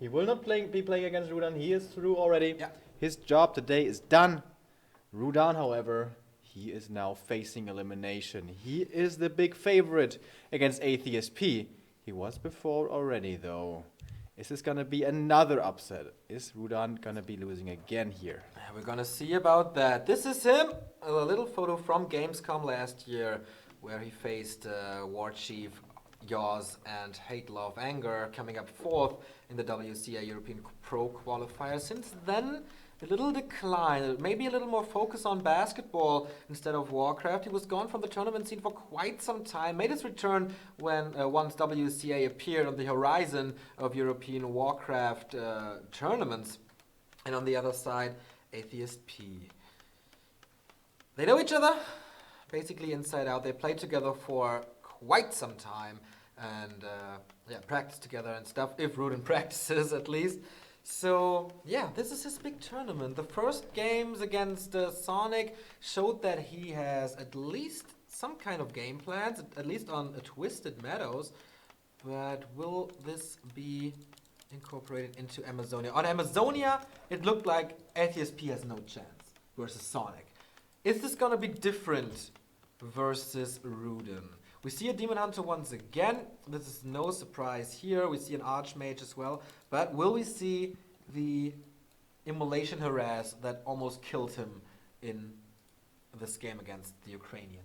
He will not be playing against Rudan. He is through already. Yeah. His job today is done. Rudan, however, he is now facing elimination. He is the big favorite against Atheist P. He was before already, though. Is this going to be another upset? Is Rudan going to be losing again here? We're going to see about that. This is him. A little photo from Gamescom last year where he faced War Chief Yaws and Hate Love Anger, coming up fourth in the WCA European Pro Qualifier. Since then, a little decline, maybe a little more focus on basketball instead of Warcraft. He was gone from the tournament scene for quite some time, made his return when once WCA appeared on the horizon of European Warcraft tournaments. And on the other side, Atheist P. They know each other, basically inside out. They played together for quite some time and practice together and stuff, if Rudan practices at least. So, yeah, this is his big tournament. The first games against Sonic showed that he has at least some kind of game plans, at least on Twisted Meadows. But will this be incorporated into Amazonia? On Amazonia, it looked like Atheist P has no chance versus Sonic. Is this going to be different versus Rudan? We see a Demon Hunter once again. This is no surprise here. We see an Archmage as well. But will we see the Immolation Harass that almost killed him in this game against the Ukrainian?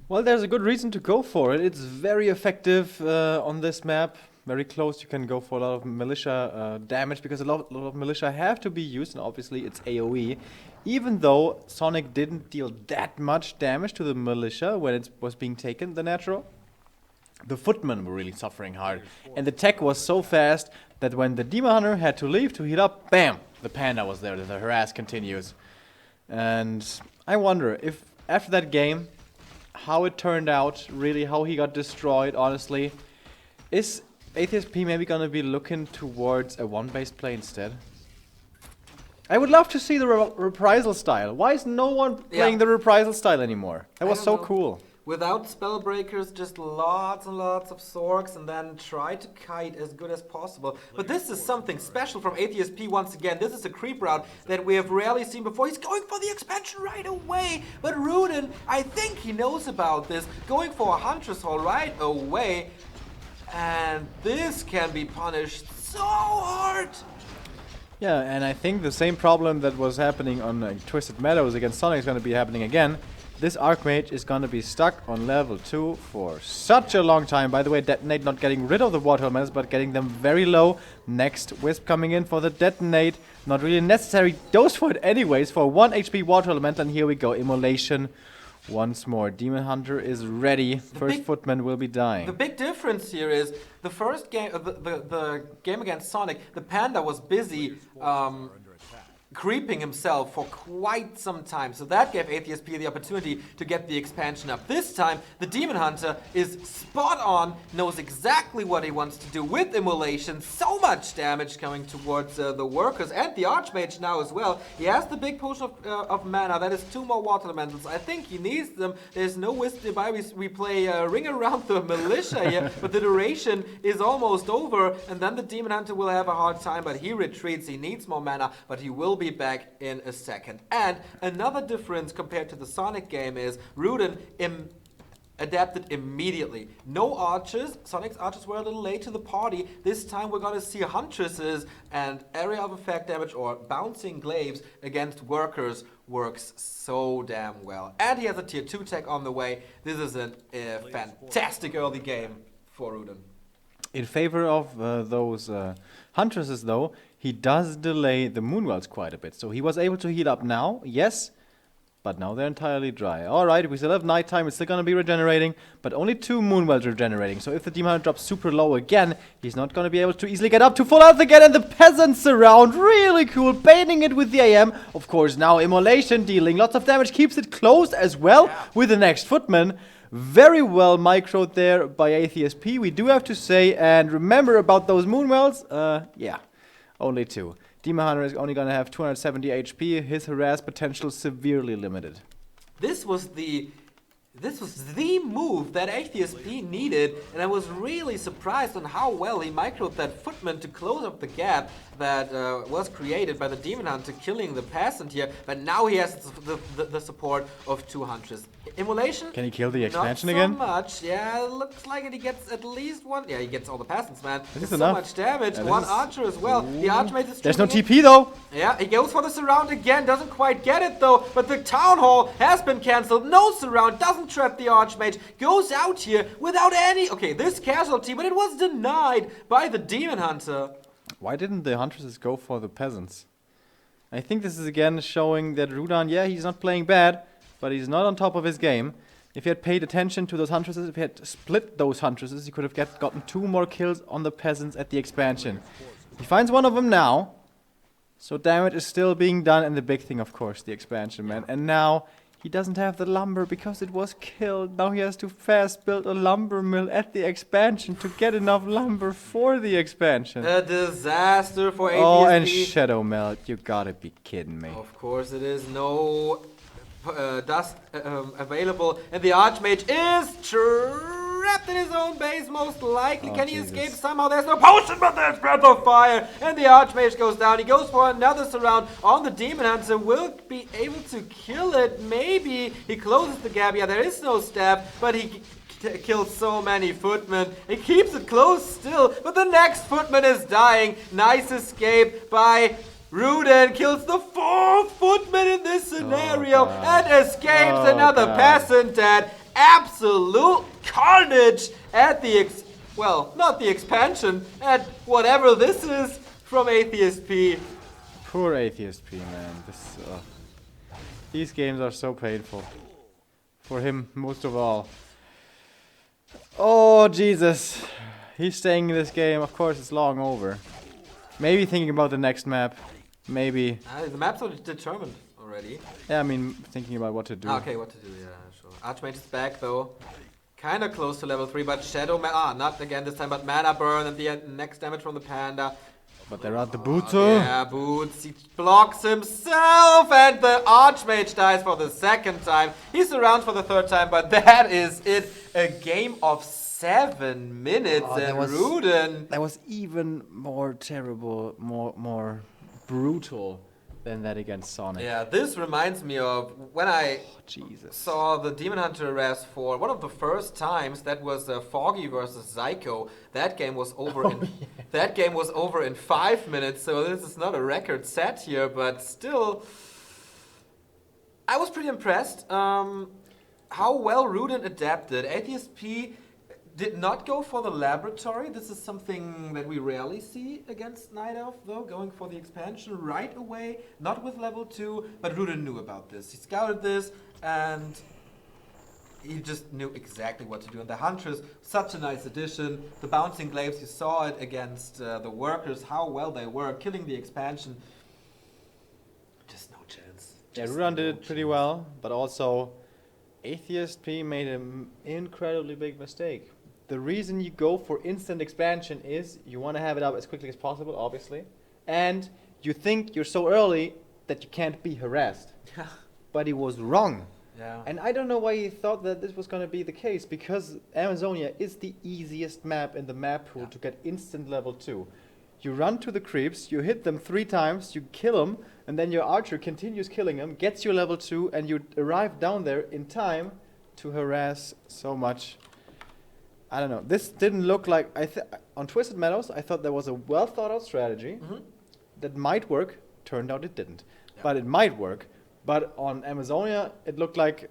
Well, there's a good reason to go for it. It's very effective on this map. Very close. You can go for a lot of militia damage because a lot of militia have to be used, and obviously it's AoE. Even though Sonic didn't deal that much damage to the militia when it was being taken, the natural, the footmen were really suffering hard. And the tech was so fast that when the Demon Hunter had to leave to heal up, bam, the Panda was there. The harass continues. And I wonder if after that game, how it turned out, really how he got destroyed, honestly. Is Atheist P maybe gonna be looking towards a one-base play instead? I would love to see the reprisal style. Why is no one playing the reprisal style anymore? That was so cool. Without spellbreakers, just lots and lots of Sorks, and then try to kite as good as possible. But this is something special from Atheist P once again. This is a creep route that we have rarely seen before. He's going for the expansion right away. But Rudan, I think he knows about this. Going for a Huntress Hall right away. And this can be punished so hard. Yeah, and I think the same problem that was happening on Twisted Meadows against Sonic is going to be happening again. This Archmage is going to be stuck on level 2 for such a long time. By the way, Detonate not getting rid of the Water Elementals, but getting them very low. Next Wisp coming in for the Detonate. Not really necessary dose for it anyways, for 1 HP Water Elemental. And here we go, Immolation. Once more, Demon Hunter is ready. First Footman will be dying. The big difference here is the first game, the game against Sonic, the Panda was busy creeping himself for quite some time. So that gave Atheist P the opportunity to get the expansion up. This time, the Demon Hunter is spot on, knows exactly what he wants to do with Immolation. So much damage coming towards the workers and the Archmage now as well. He has the big potion of mana. That is 2 more Water Elementals. I think he needs them. There's no Wisp nearby. We play Ring Around the Militia here, but the duration is almost over, and then the Demon Hunter will have a hard time, but he retreats. He needs more mana, but he will be back in a second. And another difference compared to the Sonic game is Rudan adapted immediately. No archers. Sonic's archers were a little late to the party. This time we're going to see huntresses, and area of effect damage or bouncing glaives against workers works so damn well. And he has a tier 2 tech on the way. This is a fantastic early game for Rudan. In favor of those huntresses, though, he does delay the Moonwells quite a bit. So he was able to heal up now, yes, but now they're entirely dry. Alright, we still have nighttime, it's still going to be regenerating, but only 2 Moonwells regenerating. So if the Demon Hunter drops super low again, he's not going to be able to easily get up to full health again, and the peasants surround, really cool, baiting it with the AM. Of course, now Immolation dealing lots of damage, keeps it closed as well with the next Footman. Very well microed there by Atheist P, we do have to say, and remember about those Moonwells, only 2. Demon Hunter is only going to have 270 HP, his harass potential severely limited. This was the This was the move that Atheist P needed, and I was really surprised on how well he microed that footman to close up the gap that was created by the Demon Hunter killing the peasant here, but now he has the support of 2 Hunters. Immolation? Can he kill the expansion Not so again? much. Yeah, looks like it. He gets at least one. Yeah, he gets all the peasants, man. This is so enough. much damage. Yeah, One is- archer as well. The Archmage is There's no shooting TP though. yeah, he goes for the surround again, doesn't quite get it though, but the Town Hall has been cancelled, no surround, doesn't trap the Archmage, goes out here without any, okay, this casualty, but it was denied by the Demon Hunter. Why didn't the Huntresses go for the peasants? I think this is again showing that Rudan, yeah, he's not playing bad, but he's not on top of his game. If he had paid attention to those Huntresses, if he had split those Huntresses, he could have gotten 2 more kills on the peasants at the expansion. He finds one of them now, so damage is still being done, and the big thing, of course, the expansion, man. And now he doesn't have the lumber because it was killed. Now he has to fast build a lumber mill at the expansion to get enough lumber for the expansion. A disaster for Oh, and ATSP. Shadow Melt, you gotta be kidding me. Of course it is, no dust available, and the Archmage is trapped in his own base, most likely. Oh, Can he Jesus. escape somehow? There's no potion, but there's Breath of Fire, and the Archmage goes down. He goes for another surround on the Demon Hunter, will be able to kill it, maybe. He closes the gap, yeah, there is no staff, but he kills so many footmen. He keeps it close still, but the next footman is dying. Nice escape by Rudan, kills the 4th footman in this scenario God. and escapes Oh, another God. peasant dead. Absolute carnage at the well, not the expansion, at whatever this is from Atheist P. Poor Atheist P, man. These games are so painful. For him, most of all. Oh, Jesus. He's staying in this game. Of course, it's long over. Maybe thinking about the next map. Maybe. The maps are determined already. Yeah, I mean, thinking about what to do. Okay, what to do, yeah, sure. Archmage is back though. Kinda close to level 3, but Shadow not again this time, but Mana Burn and the next damage from the Panda. But they're at the boots. Yeah, Boots, he blocks himself, and the Archmage dies for the 2nd time. He's around for the 3rd time, but that is it. A game of 7 minutes, Oh, that and was- Rudan. That was even more terrible, more brutal than that against Sonic. Yeah, this reminds me of when I Jesus. saw the Demon Hunter RAS for one of the first times. That was Foggy versus Zyko. That game was over that game was over in 5 minutes. So this is not a record set here, but still, I was pretty impressed. How well Rudan adapted. Atheist P did not go for the laboratory. This is something that we rarely see against Night Elf, though, going for the expansion right away, not with level 2, but Rudan knew about this. He scouted this, and he just knew exactly what to do. And the Huntress, such a nice addition. The Bouncing Glaives, you saw it against the Workers, how well they were, killing the expansion. Just no chance. Yeah, Just Rudan no did it pretty chance. well, but also Atheist P made an incredibly big mistake. The reason you go for instant expansion is you want to have it up as quickly as possible, obviously, and you think you're so early that you can't be harassed. But he was wrong. Yeah. And I don't know why he thought that this was going to be the case, because Amazonia is the easiest map in the map pool to get instant level 2. You run to the creeps, you hit them 3 times, you kill them, and then your archer continues killing them, gets you level 2, and you arrive down there in time to harass so much. I don't know. This didn't look like... on Twisted Meadows, I thought there was a well thought out strategy that might work. Turned out it didn't. Yeah. But it might work. But on Amazonia, it looked like,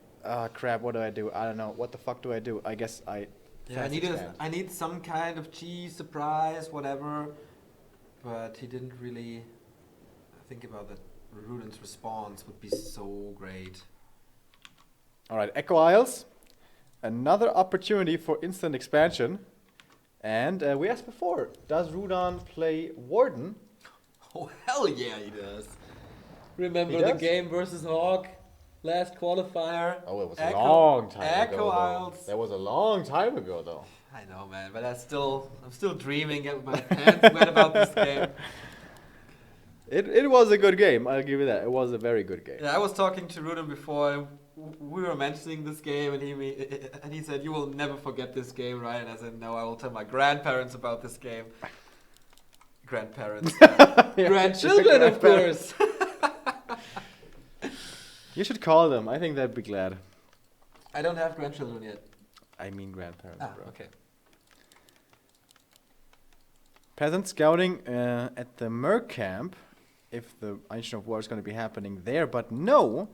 crap, what do I do? I don't know. What the fuck do I do? I guess I... Yeah, I need some kind of cheese, surprise, whatever. But he didn't really think about that. Rudan's response would be so great. Alright, Echo Isles. Another opportunity for instant expansion. And we asked before, does Rudan play Warden? Oh, hell yeah, he does. Remember He the does? game versus Hawk? Last qualifier? Oh, it was Echo- a long time Echo ago. Isles. Though. That was a long time ago, though. I know, man, but I'm still dreaming. My hands wet about this game. It was a good game, I'll give you that. It was a very good game. Yeah, I was talking to Rudan before. we were mentioning this game, and he said, "You will never forget this game, right?" And I said, "No, I will tell my grandparents about this game." Grandparents, grandchildren, of course. You should call them. I think they'd be glad. I don't have grandchildren yet. I mean grandparents, bro. Okay. Peasant scouting at the Merc camp, if the Ancient of War is going to be happening there, but no,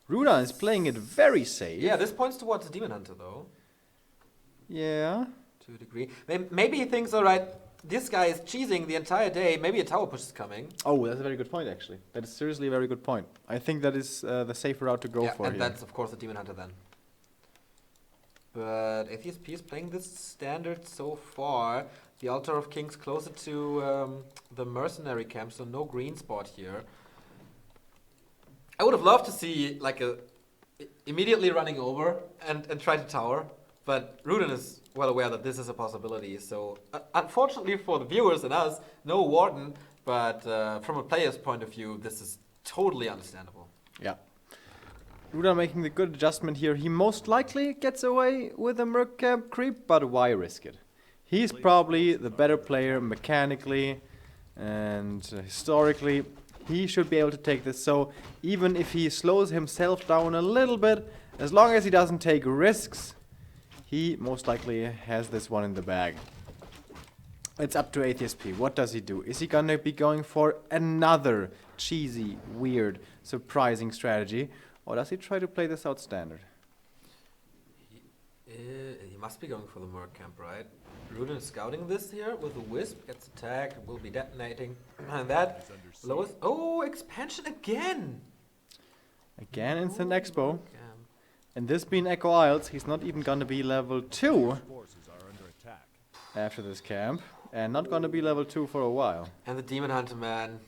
Rudan is playing it very safe. Yeah, this points towards the Demon Hunter, though. Yeah. To a degree. Maybe he thinks, alright, this guy is cheesing the entire day, maybe a tower push is coming. Oh, that's a very good point, actually. That is seriously a very good point. I think that is the safer route to go for and here. that's, of course, the Demon Hunter then. But Atheist P is playing this standard so far. The Altar of Kings closer to the mercenary camp, so no green spot here. I would have loved to see like immediately running over and try to tower, but Rudan is well aware that this is a possibility. So unfortunately for the viewers and us, no Warden, but from a player's point of view, this is totally understandable. Yeah. Rudan making the good adjustment here. He most likely gets away with a Merc camp creep, but why risk it? He's probably the better player mechanically and historically. He should be able to take this. So even if he slows himself down a little bit, as long as he doesn't take risks, he most likely has this one in the bag. It's up to Atheist P. What does he do? Is he gonna be going for another cheesy, weird, surprising strategy? Or does he try to play this out standard? He must be going for the Merc camp, right? Rudan is scouting this here with a Wisp, gets attacked, will be detonating. And that lowest... Oh, expansion again! Again, instant expo. And this being Echo Isles, he's not even gonna be level 2 after this camp. And not gonna be level 2 for a while. And the Demon Hunter, man.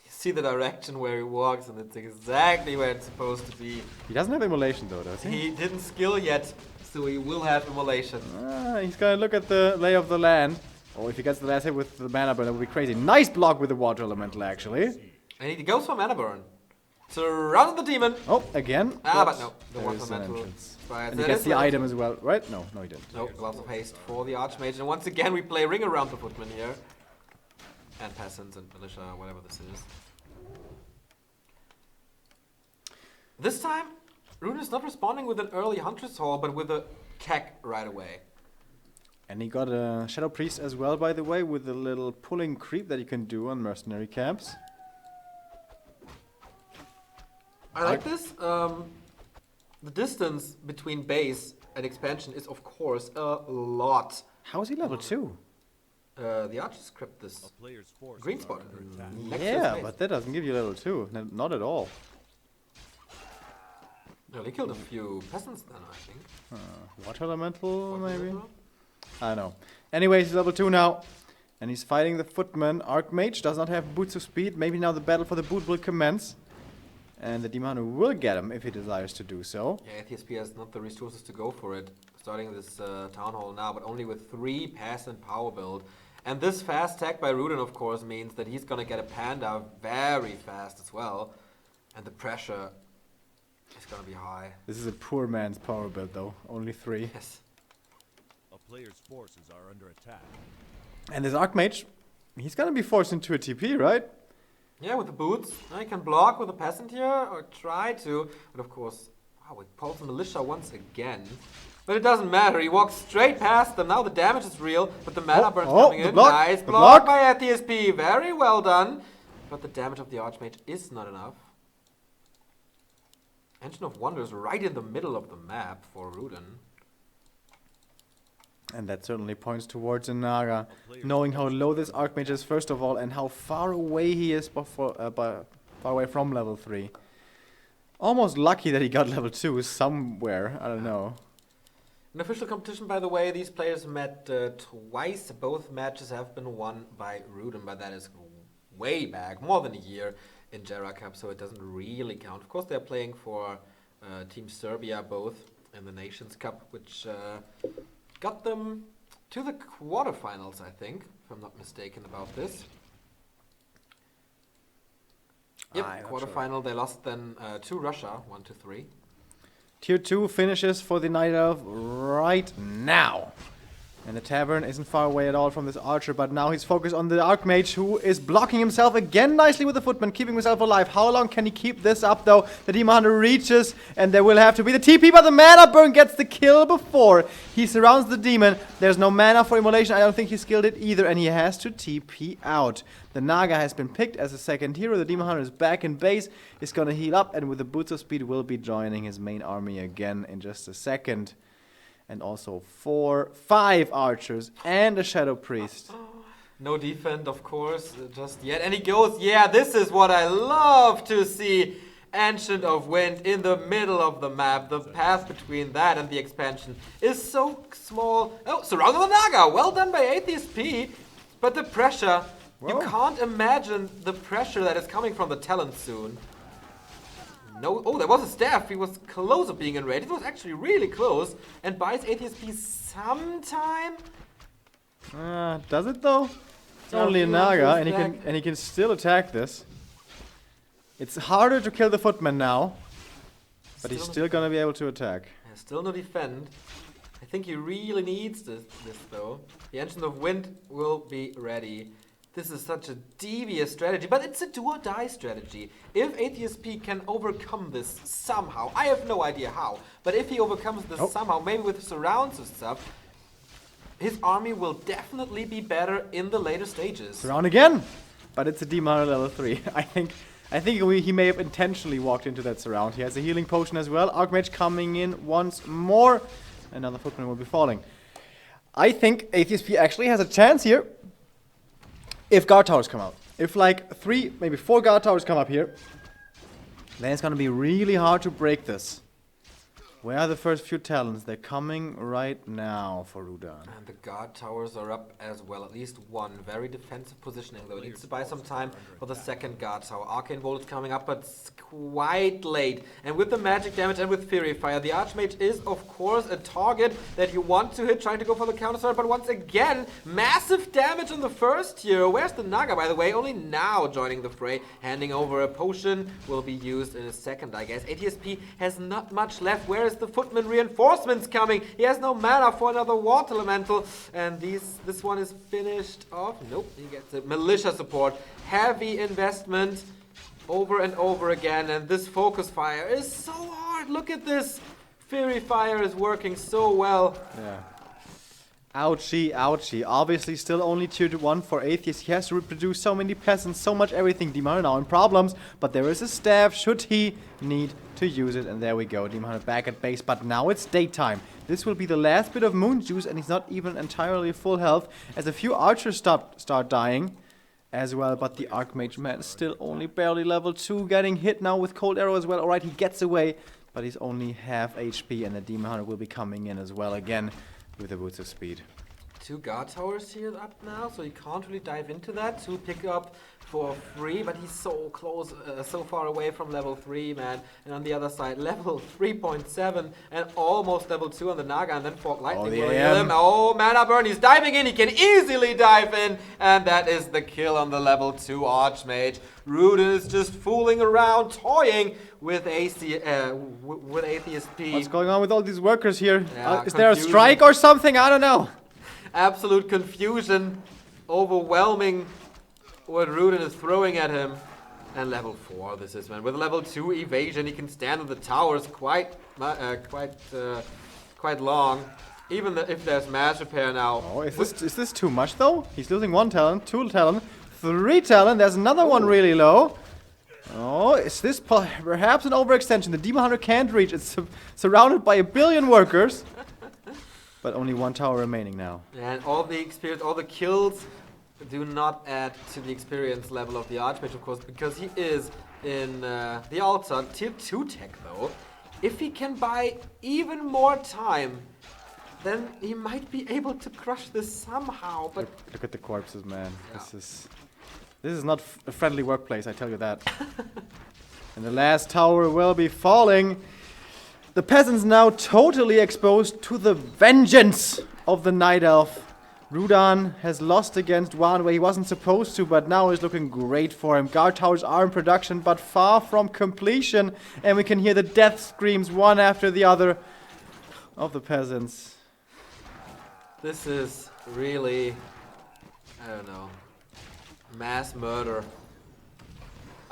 You see the direction where he walks, and it's exactly where it's supposed to be. He doesn't have immolation though, does he? He didn't skill yet, so he will have immolation. He's gonna look at the lay of the land. Oh, if he gets the last hit with the mana burn, that would be crazy. Nice block with the water elemental, actually. And he goes for mana burn. Surround the demon. Oh, again. But no, the There water is an elemental. entrance. Right, And he gets the item as well, right? No, he didn't. No, Gloves of Haste for the Archmage. And once again, we play Ring Around the Footman here. And Peasants and Militia, whatever this is. This time, Rudan is not responding with an early Huntress Hall, but with a Kek right away. And he got a Shadow Priest as well, by the way, with a little pulling creep that you can do on mercenary camps. I like this. The distance between base and expansion is, of course, a lot. How is he level 2? The Archers crypt this green spot. Yeah, but that doesn't give you level 2. Not at all. No, they killed a few peasants then, I think. Water elemental, maybe? I don't know. Anyways, he's level 2 now. And he's fighting the Footman. Archmage does not have boots of speed. Maybe now the battle for the boot will commence. And the Demon Hunter will get him if he desires to do so. Yeah, Atheist P has not the resources to go for it. Starting this Town Hall now, but only with 3 pass and power build. And this fast tag by Rudan, of course, means that he's gonna get a Panda very fast as well. And the pressure is gonna be high. This is a poor man's power build, though. Only 3. Yes. A player's forces are under attack. And this Archmage, he's gonna be forced into a TP, right? Yeah, with the boots. Now he can block with a peasant here, or try to. But of course, wow, it pulls the militia once again. But it doesn't matter, he walks straight past them. Now the damage is real, but the mana burn's coming in. Block, nice the block by Atheist P. Very well done. But the damage of the Archmage is not enough. Engine of Wonders right in the middle of the map for Rudan. And that certainly points towards a Naga, knowing how low this Archmage is first of all, and how far away he is far away from level 3. Almost lucky that he got level 2 somewhere, I don't know. In official competition, by the way, these players met twice. Both matches have been won by Rudan, but that is way back, more than a year in Jera Cup, so it doesn't really count. Of course, they're playing for Team Serbia, both in the Nations Cup, which got them to the quarterfinals, I think, if I'm not mistaken about this. Yep, quarterfinal. Sure. They lost then to Russia, 1-3. Tier 2 finishes for the Night Elf right now. And the Tavern isn't far away at all from this Archer, but now he's focused on the Archmage, who is blocking himself again nicely with the Footman, keeping himself alive. How long can he keep this up, though? The Demon Hunter reaches, and there will have to be the TP, but the Mana Burn gets the kill before he surrounds the Demon. There's no mana for Immolation. I don't think he skilled it either, and he has to TP out. The Naga has been picked as a second hero. The Demon Hunter is back in base, is going to heal up, and with the Boots of Speed will be joining his main army again in just a second. And also 5 archers and a Shadow Priest. No defense, of course, just yet. And he goes, yeah, this is what I love to see. Ancient of Wind in the middle of the map. The path between that and the expansion is so small. Oh, surrounded the Naga. Well done by Atheist P. But the pressure, you can't imagine the pressure that is coming from the Talon soon. No, oh, there was a staff. He was close of being enraged. It was actually really close. And buys Atheist P some time. Does it though? It's only a Naga, and he can still attack this. It's harder to kill the Footman now, but he's still gonna be able to attack. Still no defend. I think he really needs this though. The Ancient of Wind will be ready. This is such a devious strategy, but it's a do-or-die strategy. If Atheist P can overcome this somehow, I have no idea how, but if he overcomes this somehow, maybe with surrounds and stuff, his army will definitely be better in the later stages. Surround again! But it's a Demon Hunter level 3. I think he may have intentionally walked into that surround. He has a healing potion as well. Archmage coming in once more. Another Footman will be falling. I think Atheist P actually has a chance here. If guard towers come out, if like 3, maybe 4 guard towers come up here, then it's gonna be really hard to break this. Where are the first few talents? They're coming right now for Rudan. And the guard towers are up as well. At least one. Very defensive positioning though. Needs to buy some time for the second guard tower. Arcane Bolt is coming up, but it's quite late. And with the magic damage and with Fury Fire, the Archmage is of course a target that you want to hit, trying to go for the counter sword. But once again, massive damage on the first hero. Where's the Naga, by the way? Only now joining the fray. Handing over a potion will be used in a second, I guess. Atheist P has not much left. Where is the Footman reinforcements coming? He has no mana for another Water Elemental, and this one is finished off. Nope, he gets a militia support. Heavy investment over and over again, and this focus fire is so hard. Look at this. Fury Fire is working so well. Yeah. Ouchie, ouchie. Obviously still only tier 1 for Atheist. He has to reproduce so many peasants, so much everything. Demon Hunter now in problems, but there is a staff should he need to use it. And there we go, Demon Hunter back at base, but now it's daytime. This will be the last bit of moon juice, and he's not even entirely full health, as a few archers start dying as well, but the Archmage man is still only barely level 2, getting hit now with Cold Arrow as well. Alright, he gets away, but he's only half HP, and the Demon Hunter will be coming in as well again with the Boots of Speed. 2 guard towers here up now, so he can't really dive into that. 2 pick up for free, but he's so close, so far away from level 3, man. And on the other side, level 3.7 and almost level 2 on the Naga, and then Fork Lightning will heal him. Oh, Mana Burn, he's diving in, he can easily dive in, and that is the kill on the level 2 Archmage. Rudan is just fooling around, toying with Atheist P. What's going on with all these workers here? Yeah, is there a strike or something? I don't know. Absolute confusion, overwhelming what Rudan is throwing at him. And level 4 this is, man. With level 2 evasion, he can stand on the towers quite long. Even if there's mass repair now. Oh, is this too much though? He's losing 1 talent, 2 talent, 3 talent. There's another one really low. Oh, is this perhaps an overextension? The Demon Hunter can't reach. It's surrounded by a billion workers. But only 1 tower remaining now. And all the experience, all the kills do not add to the experience level of the Archmage, of course, because he is in the altar. Tier 2 tech, though. If he can buy even more time, then he might be able to crush this somehow. But look at the corpses, man. Yeah. This is not a friendly workplace, I tell you that. And the last tower will be falling. The peasants now totally exposed to the vengeance of the Night Elf. Rudan has lost against one where he wasn't supposed to, but now is looking great for him. Guard towers are in production, but far from completion. And we can hear the death screams one after the other of the peasants. This is really, I don't know, mass murder.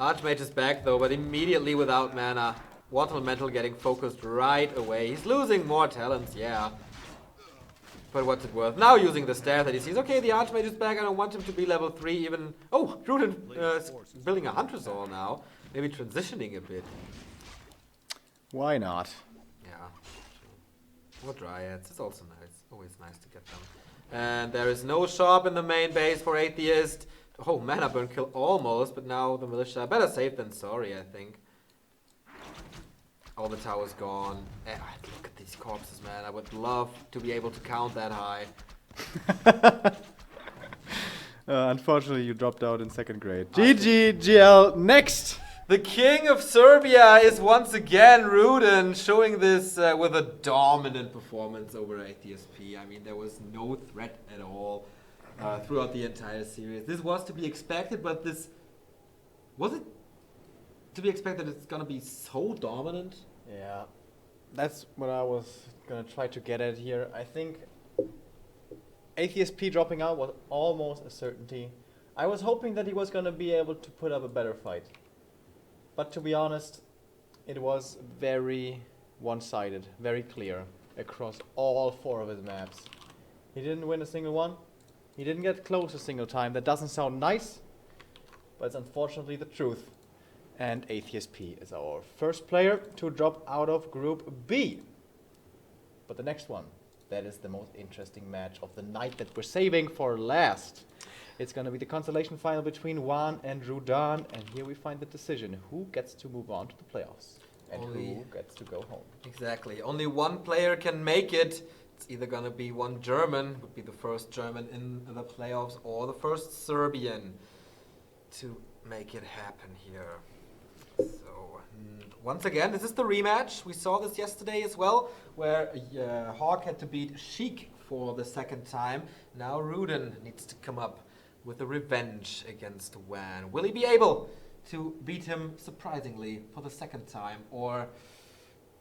Archmage is back though, but immediately without mana. Water Elemental getting focused right away. He's losing more talents, yeah. But what's it worth? Now using the staff that he sees. Okay, the Archmage is back. I don't want him to be level 3 even. Oh, Rudan is building a Hunter's Hall now. Maybe transitioning a bit. Why not? Yeah. Or Dryads. It's also nice. Always nice to get them. And there is no shop in the main base for Atheist. Oh, mana burn kill almost, but now the militia. Better safe than sorry, I think. All the towers gone. Look at these corpses, man. I would love to be able to count that high. Unfortunately, you dropped out in second grade. GG, GL, next! The king of Serbia is once again Rudan, showing this with a dominant performance over Atheist P. I mean, there was no threat at all throughout the entire series. This was to be expected, but this... Was it to be expected it's gonna be so dominant? Yeah, that's what I was gonna try to get at here. I think Atheist P dropping out was almost a certainty. I was hoping that he was gonna be able to put up a better fight. But to be honest, it was very one-sided, very clear across all 4 of his maps. He didn't win a single one. He didn't get close a single time. That doesn't sound nice, but it's unfortunately the truth. And Atheist P is our first player to drop out of Group B. But the next one, that is the most interesting match of the night that we're saving for last. It's going to be the consolation final between Juan and Rudan, and here we find the decision. Who gets to move on to the playoffs? And who gets to go home? Exactly. Only one player can make it. It's either going to be one German, would be the first German in the playoffs, or the first Serbian to make it happen here. So, once again, this is the rematch. We saw this yesterday as well, where Hawk had to beat Sheik for the second time. Now Rudan needs to come up with a revenge against Wan. Will he be able to beat him surprisingly for the second time, or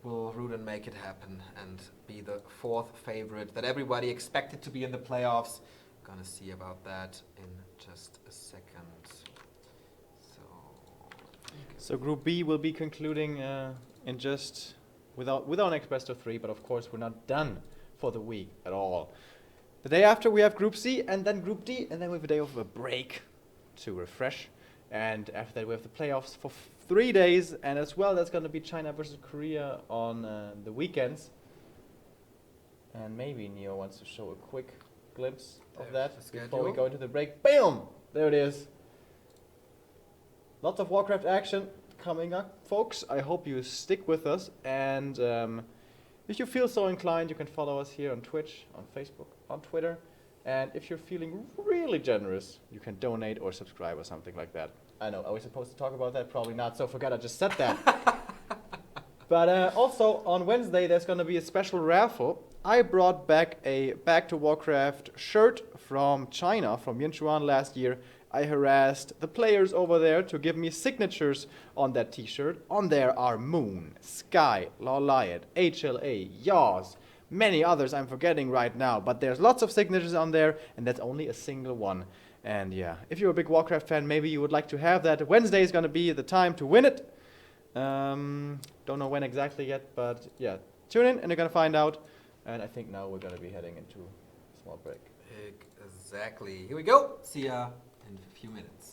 will Rudan make it happen and be the 4th favorite that everybody expected to be in the playoffs? Gonna see about that in just a second. So Group B will be concluding in just without an express to 3, but of course we're not done for the week at all. The day after we have Group C and then Group D, and then we have a day of a break to refresh. And after that we have the playoffs for 3 days, and as well that's going to be China versus Korea on the weekends. And maybe Neo wants to show a quick glimpse of that before we go into the break. Bam! There it is. Lots of Warcraft action coming up, folks. I hope you stick with us. And if you feel so inclined, you can follow us here on Twitch, on Facebook, on Twitter. And if you're feeling really generous, you can donate or subscribe or something like that. I know, are we supposed to talk about that? Probably not, so forget I just said that. But also, on Wednesday, there's going to be a special raffle. I brought back a Back to Warcraft shirt from China, from Yinchuan last year. I harassed the players over there to give me signatures on that t-shirt. On there are Moon, Sky, Lawliot, HLA, Yaws, many others I'm forgetting right now. But there's lots of signatures on there, and that's only a single one. And yeah, if you're a big Warcraft fan, maybe you would like to have that. Wednesday is going to be the time to win it. Don't know when exactly yet, but yeah, tune in and you're going to find out. And I think now we're going to be heading into a small break. Exactly. Here we go. See ya in a few minutes.